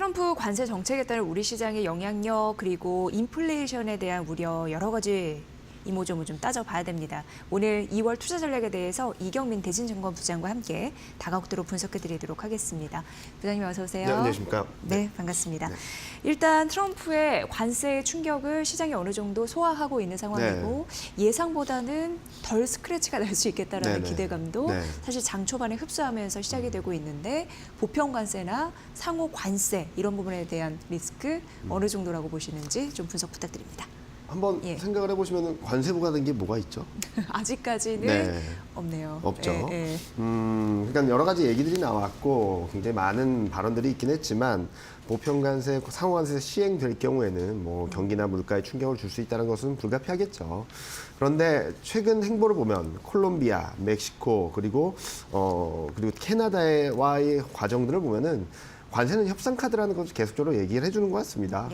트럼프 관세 정책에 따른 우리 시장의 영향력 그리고 인플레이션에 대한 우려 여러 가지 이모저모 좀 따져봐야 됩니다. 오늘 2월 투자 전략에 대해서 이경민 대진증권 부장과 함께 다각도로 분석해드리도록 하겠습니다. 부장님 어서 오세요. 네, 안녕하십니까. 네, 반갑습니다. 네. 일단 트럼프의 관세 충격을 시장이 어느 정도 소화하고 있는 상황이고 예상보다는 덜 스크래치가 날 수 있겠다라는 기대감도 사실 장 초반에 흡수하면서 시작이 되고 있는데 보편 관세나 상호 관세 이런 부분에 대한 리스크 어느 정도라고 보시는지 좀 분석 부탁드립니다. 한번 생각을 해보시면 관세 부과된 게 뭐가 있죠? 아직까지는 없네요. 없죠. 그러니까 여러 가지 얘기들이 나왔고 굉장히 많은 발언들이 있긴 했지만 보편 관세, 상호 관세 시행될 경우에는 뭐 경기나 물가에 충격을 줄 수 있다는 것은 불가피하겠죠. 그런데 최근 행보를 보면 콜롬비아, 멕시코 그리고 캐나다와의 과정들을 보면은 관세는 협상 카드라는 것을 계속적으로 얘기를 해주는 것 같습니다.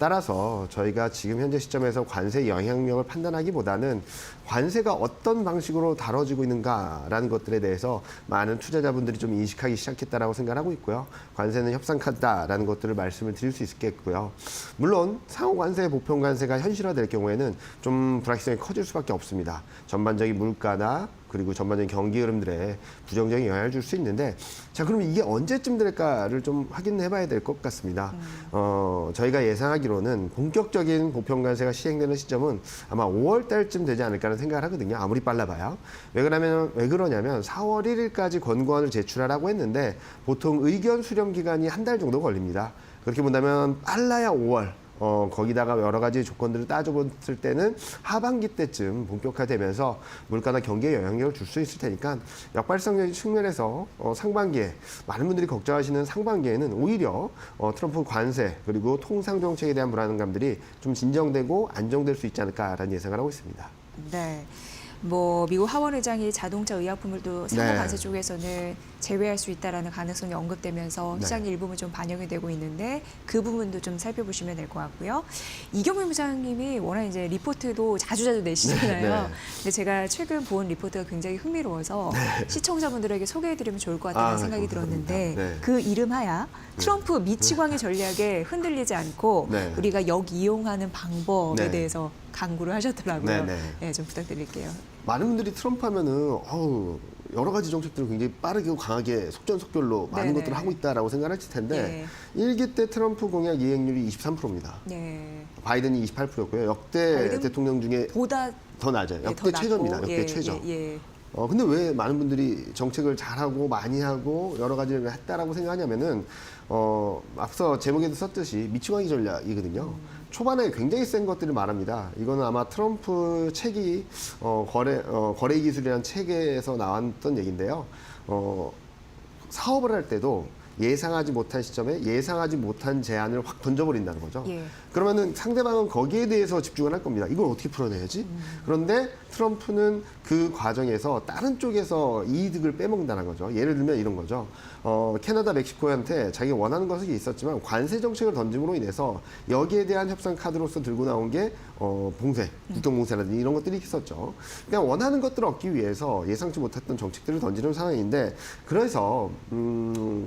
따라서 저희가 지금 현재 시점에서 관세 영향력을 판단하기보다는 관세가 어떤 방식으로 다뤄지고 있는가라는 것들에 대해서 많은 투자자분들이 좀 인식하기 시작했다라고 생각하고 있고요. 관세는 협상 카드다라는 것들을 말씀을 드릴 수 있겠고요. 물론 상호 관세, 보편 관세가 현실화될 경우에는 좀 불확실성이 커질 수밖에 없습니다. 전반적인 물가나 그리고 전반적인 경기 흐름들에 부정적인 영향을 줄 수 있는데 자 그러면 이게 언제쯤 될까를 좀 확인해 봐야 될 것 같습니다. 저희가 예상하기로는 본격적인 보편 관세가 시행되는 시점은 아마 5월 달쯤 되지 않을까 하는 생각을 하거든요. 아무리 빨라봐야. 왜 그러냐면 4월 1일까지 권고안을 제출하라고 했는데 보통 의견 수렴 기간이 한 달 정도 걸립니다. 그렇게 본다면 빨라야 5월. 거기다가 여러 가지 조건들을 따져봤을 때는 하반기 때쯤 본격화되면서 물가나 경기에 영향력을 줄 수 있을 테니까 역발상적인 측면에서 상반기에 많은 분들이 걱정하시는 상반기에는 오히려 트럼프 관세 그리고 통상 정책에 대한 불안감들이 좀 진정되고 안정될 수 있지 않을까라는 예상을 하고 있습니다. 네. 뭐 미국 하원 의장이 자동차 의약품을 상호 관세 쪽에서는 제외할 수 있다라는 가능성이 언급되면서 시장 일부분 좀 반영이 되고 있는데 그 부분도 좀 살펴보시면 될 것 같고요. 이경민 부장님이 워낙 이제 리포트도 자주자주 내시잖아요. 근데 제가 최근 본 리포트가 굉장히 흥미로워서 시청자분들에게 소개해드리면 좋을 것 같다는 생각이 들었는데 그 이름하야 트럼프 미치광이 전략에 흔들리지 않고 우리가 역이용하는 방법에 대해서 강구를 하셨더라고요. 좀 부탁드릴게요. 많은 분들이 트럼프 하면은 여러 가지 정책들을 굉장히 빠르게 강하게 속전속결로 많은 것들을 하고 있다라고 생각하실 텐데 1기 때 트럼프 공약 이행률이 23%입니다. 바이든이 28%였고요. 역대 대통령 중에 보다 더 낮아요. 역대 최저입니다. 역대 최저. 근데 왜 많은 분들이 정책을 잘하고 많이 하고 여러 가지를 했다라고 생각하냐면은 앞서 제목에도 썼듯이 미치광이 전략이거든요. 초반에 굉장히 센 것들을 말합니다. 이거는 아마 트럼프 책이 거래 기술이라는 책에서 나왔던 얘기인데요. 사업을 할 때도 예상하지 못한 시점에 예상하지 못한 제안을 확 던져버린다는 거죠. 그러면은 상대방은 거기에 대해서 집중을 할 겁니다. 이걸 어떻게 풀어내야지? 그런데 트럼프는 그 과정에서 다른 쪽에서 이득을 빼먹는다는 거죠. 예를 들면 이런 거죠. 캐나다, 멕시코한테 자기가 원하는 것이 있었지만 관세 정책을 던짐으로 인해서 여기에 대한 협상 카드로서 들고 나온 게 봉쇄, 국경봉쇄라든지 이런 것들이 있었죠. 그냥 원하는 것들을 얻기 위해서 예상치 못했던 정책들을 던지는 상황인데 그래서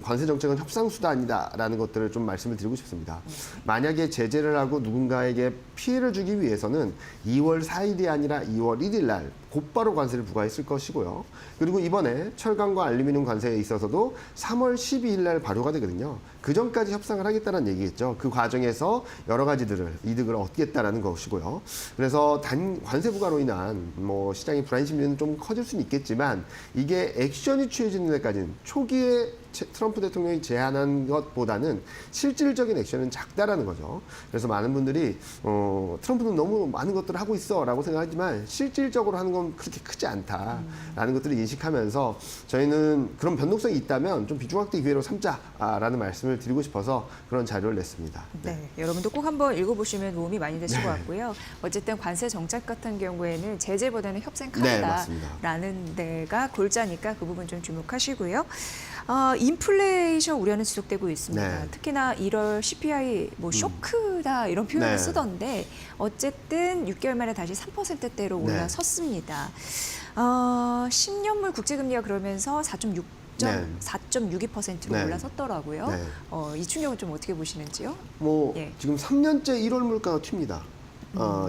관세 정책은 협상 수단이다라는 것들을 좀 말씀을 드리고 싶습니다. 만약에 제재를 하고 누군가에게 피해를 주기 위해서는 2월 4일이 아니라 2월 1일 날 곧바로 관세를 부과했을 것이고요. 그리고 이번에 철강과 알루미늄 관세에 있어서도 3월 12일 날 발효가 되거든요. 그 전까지 협상을 하겠다는 얘기겠죠. 그 과정에서 여러 가지들을 이득을 얻겠다라는 것이고요. 그래서 단 관세 부과로 인한 시장의 불안 심리는 좀 커질 수는 있겠지만 이게 액션이 취해지는 데까지는 초기에 트럼프 대통령이 제안한 것보다는 실질적인 액션은 작다라는 거죠. 그래서 많은 분들이 트럼프는 너무 많은 것들을 하고 있어라고 생각하지만 실질적으로 하는 건 그렇게 크지 않다라는 것들을 인식하면서 저희는 그런 변동성이 있다면 좀 비중 확대 기회로 삼자라는 말씀을 드리고 싶어서 그런 자료를 냈습니다. 여러분도 꼭 한번 읽어보시면 도움이 많이 되실 것 같고요. 어쨌든 관세 정책 같은 경우에는 제재보다는 협상 카드다라는 데가 골자니까 그 부분 좀 주목하시고요. 인플레이션 우려는 지속되고 있습니다. 특히나 1월 CPI 쇼크다 이런 표현을 쓰던데 어쨌든 6개월 만에 다시 3%대로 올라섰습니다. 10년물 국제금리가 그러면서 4.6 4.62%로 네. 올라섰더라고요. 네. 이 충격은 좀 어떻게 보시는지요? 뭐 예. 지금 3년째 1월 물가가 튑니다.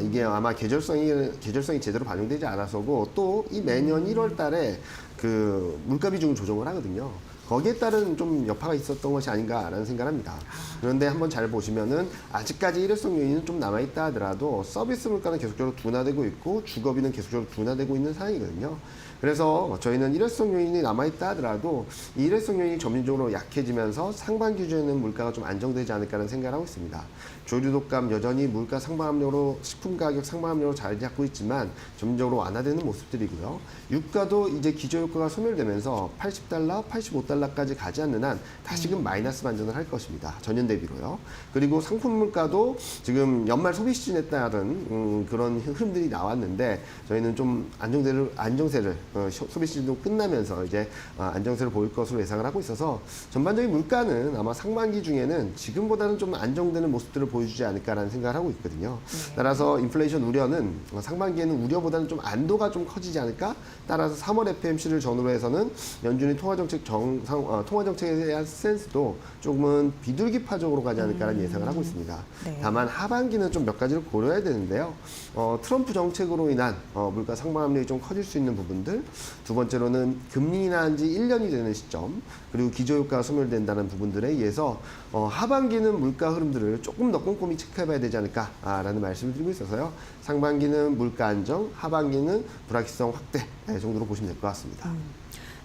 이게 아마 계절성이 제대로 반영되지 않아서고 또 이 매년 1월 달에 그 물가 비중을 조정을 하거든요. 거기에 따른 좀 여파가 있었던 것이 아닌가라는 생각을 합니다. 그런데 한번 잘 보시면은 아직까지 일회성 요인은 좀 남아있다 하더라도 서비스 물가는 계속적으로 둔화되고 있고 주거비는 계속적으로 둔화되고 있는 상황이거든요. 그래서 저희는 일회성 요인이 남아있다 하더라도 이 일회성 요인이 점진적으로 약해지면서 상반기 주에는 물가가 좀 안정되지 않을까라는 생각을 하고 있습니다. 조류독감 여전히 물가 상방 압력으로 식품 가격 상방 압력으로 자리 잡고 있지만 점진적으로 완화되는 모습들이고요. 유가도 이제 기저효과가 소멸되면서 80달러, 85달러까지 가지 않는 한 다시금 마이너스 반전을 할 것입니다. 전년 대비로요. 그리고 상품 물가도 지금 연말 소비 시즌에 따른 그런 흐름들이 나왔는데 저희는 좀 안정세를 소비 시즌도 끝나면서 이제 안정세를 보일 것으로 예상을 하고 있어서 전반적인 물가는 아마 상반기 중에는 지금보다는 좀 안정되는 모습들을 보여주지 않을까라는 생각을 하고 있거든요. 따라서 인플레이션 우려는 상반기에는 우려보다는 좀 안도가 좀 커지지 않을까? 따라서 3월 FMC를 전후로 해서는 연준이 통화정책에 대한 스탠스도 조금은 비둘기파적으로 가지 않을까라는 예상을 하고 있습니다. 네. 다만 하반기는 좀 몇 가지를 고려해야 되는데요. 트럼프 정책으로 인한 물가 상방 압력이 좀 커질 수 있는 부분들, 두 번째로는 금리 인하한 지 1년이 되는 시점, 그리고 기저효과가 소멸된다는 부분들에 의해서 하반기는 물가 흐름들을 조금 더 꼼꼼히 체크해봐야 되지 않을까라는 말씀을 드리고 있어서요. 상반기는 물가 안정, 하반기는 불확실성 확대 정도로 보시면 될 것 같습니다.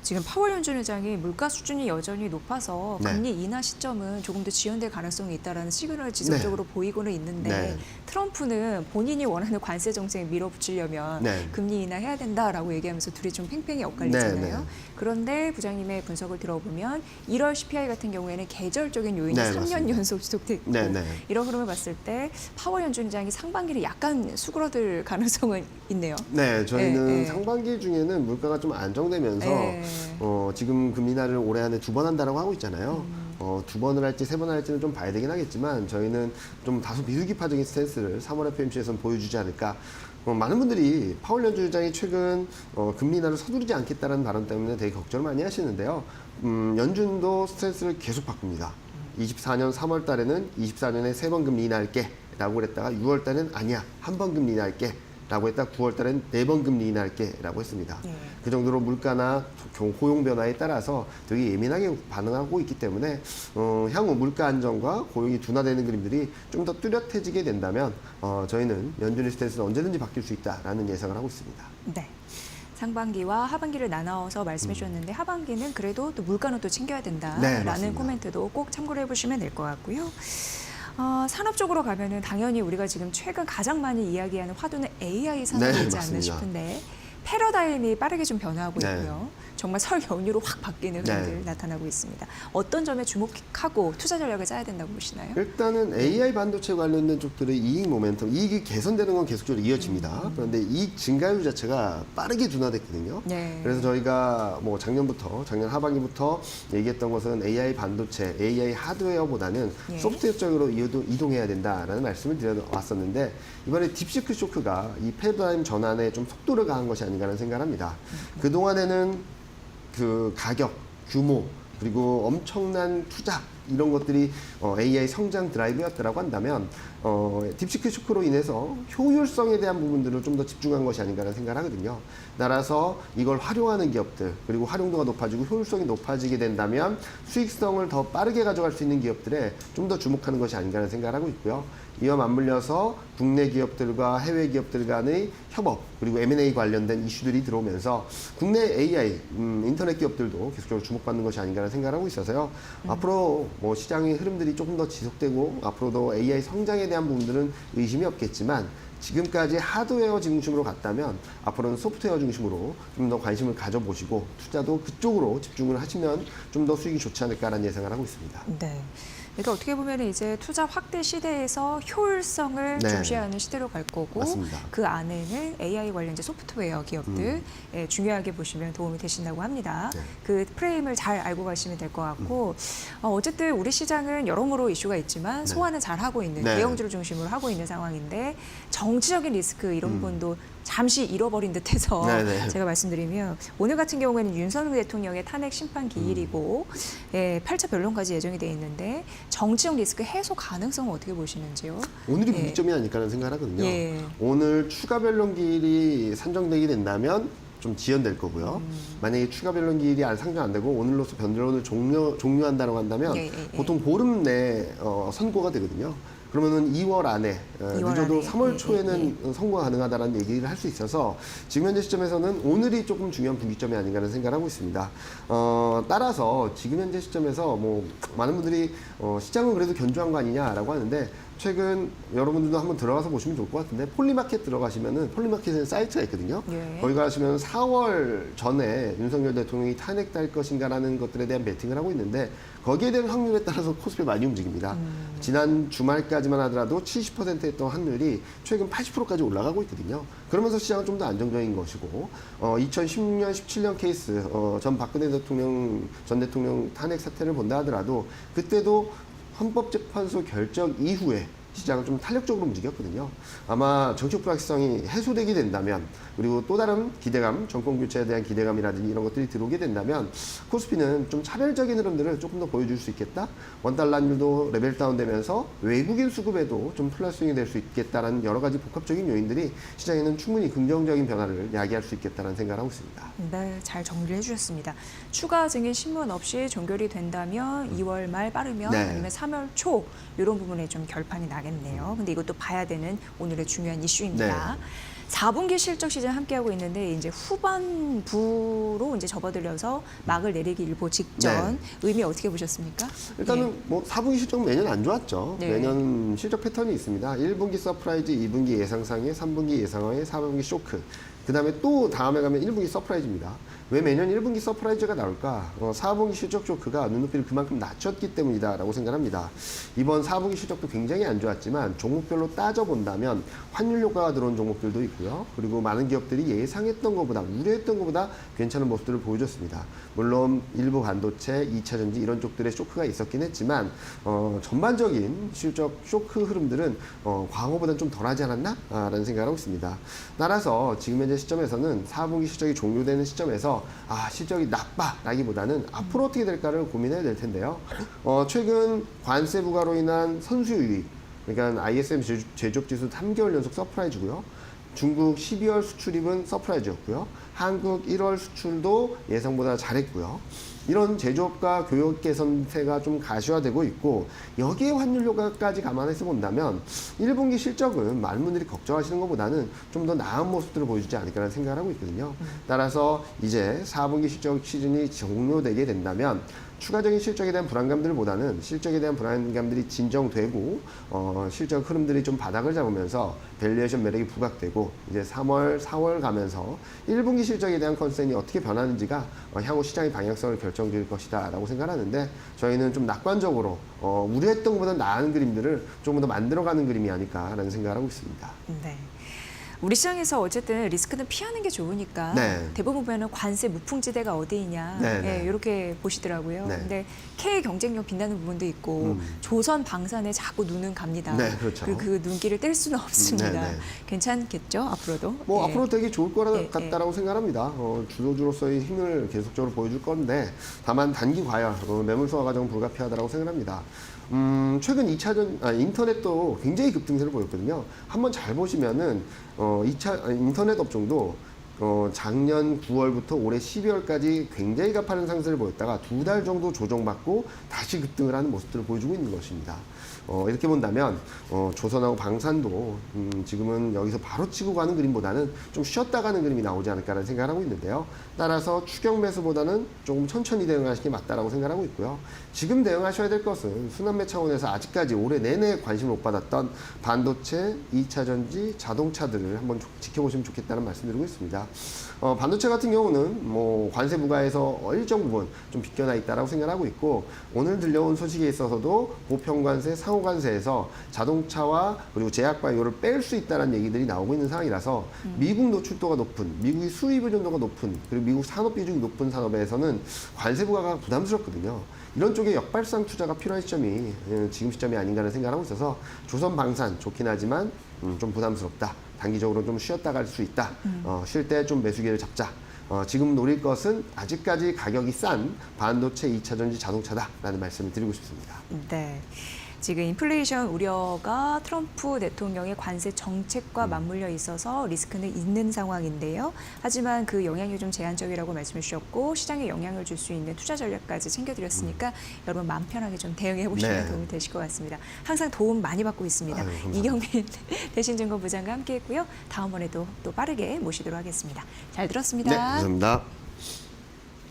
지금 파월 연준 의장이 물가 수준이 여전히 높아서 네. 금리 인하 시점은 조금 더 지연될 가능성이 있다라는 시그널을 지속적으로 보이고는 있는데 네. 트럼프는 본인이 원하는 관세 정책에 밀어붙이려면 네. 금리 인하해야 된다라고 얘기하면서 둘이 좀 팽팽히 엇갈리잖아요. 네, 네. 그런데 부장님의 분석을 들어보면 1월 CPI 같은 경우에는 계절적인 요인이 네, 3년 맞습니다. 연속 지속됐고 네, 네. 이런 흐름을 봤을 때 파월 연준 의장이 상반기를 약간 수그러들 가능성은 있네요. 네, 저희는 네, 네. 상반기 중에는 물가가 좀 안정되면서 네. 지금 금리 인하를 올해 안에 2번 한다라고 하고 있잖아요. 2번을 할지 3번 할지는 좀 봐야 되긴 하겠지만 저희는 좀 다소 비둘기파적인 스탠스를 3월 FMC에서는 보여주지 않을까. 많은 분들이 파월 연준 의장이 최근 금리 인하를 서두르지 않겠다는 발언 때문에 되게 걱정을 많이 하시는데요. 연준도 스탠스를 계속 바꿉니다. 24년 3월 달에는 24년에 3번 금리 인하할게 라고 그랬다가 6월 달에는 아니야, 한 번 금리 인하할게 라고 했다 9월 달에는 4번 금리 인하할게 라고 했습니다. 네. 그 정도로 물가나 고용 변화에 따라서 되게 예민하게 반응하고 있기 때문에 향후 물가 안정과 고용이 둔화되는 그림들이 좀 더 뚜렷해지게 된다면 저희는 연준의 스탠스는 언제든지 바뀔 수 있다라는 예상을 하고 있습니다. 네. 상반기와 하반기를 나눠서 말씀해 주셨는데 하반기는 그래도 또 물가는 또 챙겨야 네, 된다라는 맞습니다. 코멘트도 꼭 참고를 해보시면 될 것 같고요. 산업 쪽으로 가면은 당연히 우리가 지금 최근 가장 많이 이야기하는 화두는 AI 산업이지 않나 맞습니다. 싶은데 패러다임이 빠르게 좀 변화하고 네. 있고요. 정말 설 연휴로 확 바뀌는 흐름들 네. 나타나고 있습니다. 어떤 점에 주목하고 투자 전략을 짜야 된다고 보시나요? 일단은 AI 반도체 관련된 쪽들의 이익 모멘텀, 이익이 개선되는 건 계속적으로 이어집니다. 그런데 이익 증가율 자체가 빠르게 둔화됐거든요. 네. 그래서 저희가 뭐 작년 하반기부터 얘기했던 것은 AI 반도체, AI 하드웨어보다는 예. 소프트웨어 쪽으로 이동해야 된다라는 말씀을 드려왔었는데 이번에 딥시크 쇼크가 이 패러다임 전환에 좀 속도를 가한 것이 아닌가라는 생각을 합니다. 그동안에는 그 가격, 규모, 그리고 엄청난 투자 이런 것들이 AI 성장 드라이브였다라고 한다면 딥시크 쇼크로 인해서 효율성에 대한 부분들을 좀 더 집중한 것이 아닌가라는 생각을 하거든요. 따라서 이걸 활용하는 기업들 그리고 활용도가 높아지고 효율성이 높아지게 된다면 수익성을 더 빠르게 가져갈 수 있는 기업들에 좀 더 주목하는 것이 아닌가라는 생각을 하고 있고요. 이와 맞물려서 국내 기업들과 해외 기업들 간의 협업 그리고 M&A 관련된 이슈들이 들어오면서 국내 AI 인터넷 기업들도 계속적으로 주목받는 것이 아닌가라는 생각을 하고 있어서요. 앞으로 뭐 시장의 흐름들이 조금 더 지속되고 앞으로도 AI 성장에 대한 부분들은 의심이 없겠지만 지금까지 하드웨어 중심으로 갔다면 앞으로는 소프트웨어 중심으로 좀 더 관심을 가져보시고 투자도 그쪽으로 집중을 하시면 좀 더 수익이 좋지 않을까라는 예상을 하고 있습니다. 네. 그러니까 어떻게 보면 이제 투자 확대 시대에서 효율성을 네. 중시하는 시대로 갈 거고 맞습니다. 그 안에는 AI 관련 이제 소프트웨어 기업들 중요하게 보시면 도움이 되신다고 합니다. 네. 그 프레임을 잘 알고 가시면 될 것 같고 어쨌든 우리 시장은 여러모로 이슈가 있지만 소화는 잘 하고 있는 네. 대형주를 중심으로 하고 있는 상황인데 정치적인 리스크 이런 부분도 잠시 잃어버린 듯해서 네네. 제가 말씀드리면 오늘 같은 경우에는 윤석열 대통령의 탄핵 심판 기일이고 8차 변론까지 예정이 돼 있는데 정치적 리스크 해소 가능성은 어떻게 보시는지요? 오늘이 예. 분기점이 아닐까라는 생각을 하거든요. 예. 오늘 추가 변론기일이 산정되게 된다면 좀 지연될 거고요. 만약에 추가 변론기일이 상정 안 되고 오늘로서 변론을 종료한다고 한다면 예. 보통 보름 내에 선고가 되거든요. 그러면은 2월 안에 2월 늦어도 안에. 3월 초에는 선고가 가능하다는 얘기를 할 수 있어서 지금 현재 시점에서는 오늘이 조금 중요한 분기점이 아닌가라는 생각을 하고 있습니다. 따라서 지금 현재 시점에서 뭐 많은 분들이 시장은 그래도 견조한 거 아니냐라고 하는데 최근 여러분들도 한번 들어가서 보시면 좋을 것 같은데 폴리마켓 들어가시면은 폴리마켓에 사이트가 있거든요. 예. 거기 가시면 4월 전에 윤석열 대통령이 탄핵될 것인가라는 것들에 대한 베팅을 하고 있는데 거기에 대한 확률에 따라서 코스피 많이 움직입니다. 지난 주말까지만 하더라도 70% 했던 환율이 최근 80%까지 올라가고 있거든요. 그러면서 시장은 좀 더 안정적인 것이고 2016년, 17년 케이스 전 박근혜 전 대통령 탄핵 사태를 본다 하더라도 그때도 헌법재판소 결정 이후에 시장은 좀 탄력적으로 움직였거든요. 아마 정책 불확실성이 해소되게 된다면 그리고 또 다른 기대감, 정권 교체에 대한 기대감이라든지 이런 것들이 들어오게 된다면 코스피는 좀 차별적인 흐름들을 조금 더 보여줄 수 있겠다. 원달러율도 레벨 다운되면서 외국인 수급에도 좀 플러스윙이 될 수 있겠다라는 여러 가지 복합적인 요인들이 시장에는 충분히 긍정적인 변화를 야기할 수 있겠다는 생각을 하고 있습니다. 네, 잘 정리를 해주셨습니다. 추가 증인 신문 없이 종결이 된다면 2월 말 빠르면 네. 아니면 3월 초 이런 부분에 좀 결판이 나겠네요. 근데 이것도 봐야 되는 오늘의 중요한 이슈입니다. 네. 4분기 실적 시즌 함께하고 있는데 이제 후반부로 이제 접어들려서 막을 내리기 일보 직전 네. 의미 어떻게 보셨습니까? 일단은 뭐 4분기 실적 매년 안 좋았죠. 네. 매년 실적 패턴이 있습니다. 1분기 서프라이즈, 2분기 예상상에, 3분기 예상하에, 4분기 쇼크. 그 다음에 또 다음에 가면 1분기 서프라이즈입니다. 왜 매년 1분기 서프라이즈가 나올까? 4분기 실적 쇼크가 눈높이를 그만큼 낮췄기 때문이다라고 생각합니다. 이번 4분기 실적도 굉장히 안 좋았지만 종목별로 따져본다면 환율 효과가 들어온 종목들도 있고요. 그리고 많은 기업들이 예상했던 것보다, 우려했던 것보다 괜찮은 모습들을 보여줬습니다. 물론 일부 반도체, 2차 전지 이런 쪽들의 쇼크가 있었긴 했지만 전반적인 실적 쇼크 흐름들은 과거보다는 좀 덜하지 않았나? 라는 생각을 하고 있습니다. 따라서 지금 현재 시점에서는 4분기 실적이 종료되는 시점에서 실적이 나빠라기보다는 앞으로 어떻게 될까를 고민해야 될 텐데요. 최근 관세 부과로 인한 선수유익, 그러니까 ISM 제조업지수 3개월 연속 서프라이즈고요. 중국 12월 수출입은 서프라이즈였고요. 한국 1월 수출도 예상보다 잘했고요. 이런 제조업과 교육 개선세가 좀 가시화되고 있고 여기에 환율 효과까지 감안해서 본다면 1분기 실적은 많은 분들이 걱정하시는 것보다는 좀 더 나은 모습들을 보여주지 않을까라는 생각을 하고 있거든요. 따라서 이제 4분기 실적 시즌이 종료되게 된다면 추가적인 실적에 대한 불안감들보다는 실적에 대한 불안감들이 진정되고 실적 흐름들이 좀 바닥을 잡으면서 밸류에이션 매력이 부각되고 이제 3월, 4월 가면서 1분기 실적에 대한 컨센이 어떻게 변하는지가 향후 시장의 방향성을 결정질 것이다 라고 생각하는데 저희는 좀 낙관적으로 우려했던 것보다 나은 그림들을 조금 더 만들어가는 그림이 아닐까라는 생각을 하고 있습니다. 네. 우리 시장에서 어쨌든 리스크는 피하는 게 좋으니까 네. 대부분 보면 관세 무풍지대가 어디이냐 네, 네. 이렇게 보시더라고요. 네. 근데 K 경쟁력 빛나는 부분도 있고 조선 방산에 자꾸 눈은 갑니다. 네, 그렇죠. 그 눈길을 뗄 수는 없습니다. 네, 네. 괜찮겠죠 앞으로도? 뭐 예. 앞으로 되게 좋을 거라 예, 같다라고 생각합니다. 주도주로서의 힘을 계속적으로 보여줄 건데 다만 단기 과열, 매물 소화 과정은 불가피하다고 생각합니다. 최근 인터넷도 굉장히 급등세를 보였거든요. 한번 잘 보시면은 인터넷 업종도 작년 9월부터 올해 12월까지 굉장히 가파른 상승을 보였다가 2달 정도 조정받고 다시 급등을 하는 모습들을 보여주고 있는 것입니다. 이렇게 본다면 조선하고 방산도 지금은 여기서 바로 치고 가는 그림보다는 좀 쉬었다 가는 그림이 나오지 않을까라는 생각을 하고 있는데요. 따라서 추격 매수보다는 조금 천천히 대응하시는 게 맞다라고 생각을 하고 있고요. 지금 대응하셔야 될 것은 순환매 차원에서 아직까지 올해 내내 관심을 못 받았던 반도체, 2차 전지, 자동차들을 한번 지켜보시면 좋겠다는 말씀드리고 있습니다. 반도체 같은 경우는 뭐 관세 부과에서 일정 부분 좀 비껴나 있다라고 생각하고 있고, 오늘 들려온 소식에 있어서도 보편관세, 상호관세에서 자동차와 그리고 제약바이오를 뺄 수 있다는 얘기들이 나오고 있는 상황이라서 미국 노출도가 높은, 미국의 수입 의존도가 높은, 그리고 미국 산업 비중이 높은 산업에서는 관세 부과가 부담스럽거든요. 이런 쪽에 역발상 투자가 필요한 시점이 지금 시점이 아닌가라는 생각을 하고 있어서 조선 방산 좋긴 하지만 좀 부담스럽다. 단기적으로 좀 쉬었다 갈 수 있다. 쉴 때 좀 매수기를 잡자. 지금 노릴 것은 아직까지 가격이 싼 반도체 2차 전지 자동차다라는 말씀을 드리고 싶습니다. 네. 지금 인플레이션 우려가 트럼프 대통령의 관세 정책과 맞물려 있어서 리스크는 있는 상황인데요. 하지만 그 영향이 좀 제한적이라고 말씀해 주셨고 시장에 영향을 줄 수 있는 투자 전략까지 챙겨드렸으니까 여러분 마음 편하게 좀 대응해 보시면 네. 도움이 되실 것 같습니다. 항상 도움 많이 받고 있습니다. 아유, 감사합니다. 이경민 대신증권부장과 함께했고요. 다음번에도 또 빠르게 모시도록 하겠습니다. 잘 들었습니다. 네, 감사합니다.